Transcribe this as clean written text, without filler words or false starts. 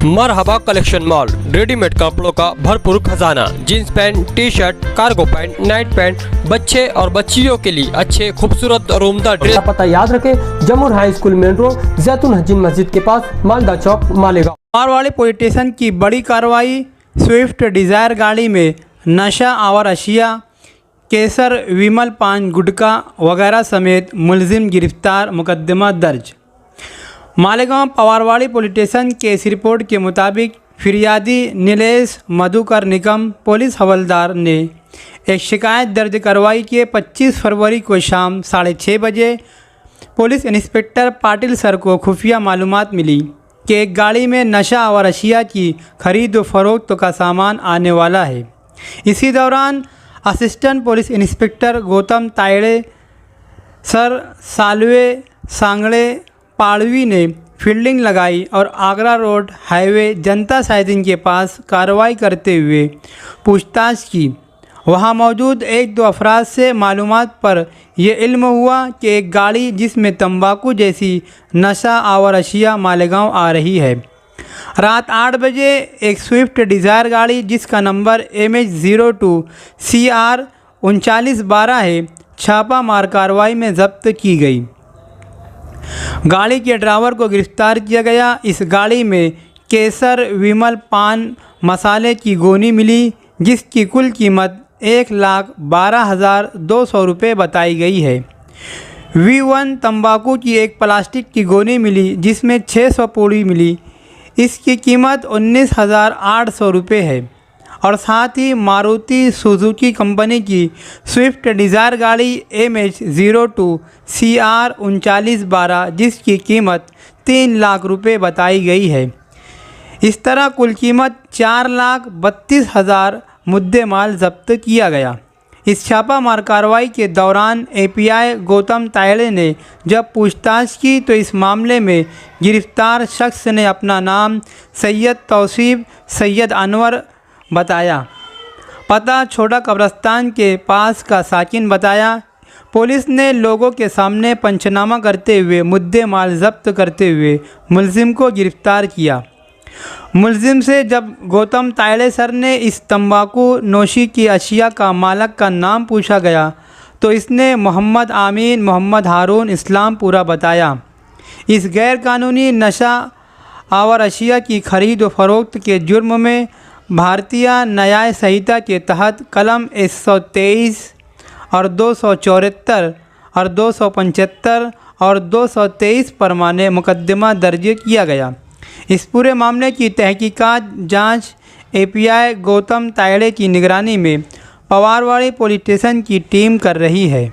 मरहबा collection mall, readymade कपड़ों का भरपूर खजाना। Jeans pant, T shirt, cargo pant, night pant, बच्चे और बच्चियों के लिए अच्छे खूबसूरत और उम्दा ड्रेस। पता याद रखें, जमुर हाई स्कूल मेन रोड, जैतून हजीन मस्जिद के पास, मालदा चौक, मालेगांव। पवारवाड़ी पुलिस स्टेशन की बड़ी कार्रवाई। स्विफ्ट डिज़ायर गाड़ी में नशा आवर अशिया, केसर, विमल पान गुटखा वगैरह समेत मुलजिम गिरफ्तार, मुकदमा दर्ज। मालेगांव पवारवाड़ी पुलिस स्टेशन के इस रिपोर्ट के मुताबिक फिरियादी नीलेश मधुकर निगम पुलिस हवलदार ने एक शिकायत दर्ज करवाई कि 25 फरवरी को शाम 6:30 बजे पुलिस इंस्पेक्टर पाटिल सर को खुफिया मालूमात मिली कि एक गाड़ी में नशा और अशिया की खरीद व फरोख्त का सामान आने वाला है। इसी दौरान assistant police inspector Gautam Tayde sir Salve Sangde Padvi ने फील्डिंग लगाई और आगरा रोड हाईवे जनता साइडिंग के पास कार्रवाई करते हुए पूछताछ की। वहां मौजूद एक दो अफराद से मालूमात पर यह इल्म हुआ कि एक गाड़ी जिसमें तंबाकू जैसी नशा आवर अशिया मालेगांव आ रही है। रात 8 बजे एक स्विफ्ट डिज़ायर गाड़ी जिसका नंबर MH02 CR 3912 है, छापा मार कार्रवाई में जब्त की गई। गाड़ी के ड्राइवर को गिरफ्तार किया गया। इस गाड़ी में केसर, विमल पान मसाले की गोनी मिली जिसकी कुल कीमत 1,12,200 रुपये बताई गई है। V1 तंबाकू की एक प्लास्टिक की गोनी मिली जिसमें 600 पूड़ी मिली, इसकी कीमत 19,800 रुपये है। और साथ ही मारुति सुजुकी कंपनी की स्विफ्ट डिज़ायर गाड़ी MH02 CR 3912 जिसकी कीमत 3 लाख रुपये बताई गई है। इस तरह कुल कीमत 4,32,000 मुद्दे माल जब्त किया गया। इस छापामार कार्रवाई के दौरान API गौतम तायड़े ने जब पूछताछ की तो इस मामले में गिरफ्तार शख्स ने अपना नाम सैयद तौसीफ सैयद अनवर बताया, पता छोटा कब्रस्तान के पास का साकिन बताया। पुलिस ने लोगों के सामने पंचनामा करते हुए मुद्दे माल जब्त करते हुए मुलजिम को गिरफ्तार किया। मुलजिम से जब गौतम तायड़े सर ने इस तंबाकू नोशी की अशिया का मालक का नाम पूछा गया तो इसने मोहम्मद आमीन, मोहम्मद हारून इस्लामपुरा बताया। इस गैर कानूनी नशा आवर अशिया की खरीद व फरोख्त के जुर्म में भारतीय न्याय संहिता के तहत कलम 123 और 274 और 275 और 223 परमाने मुकदमा दर्ज किया गया। इस पूरे मामले की तहकीकात जांच API गौतम तायड़े की निगरानी में पवारवाड़ी पुलिस स्टेशन की टीम कर रही है।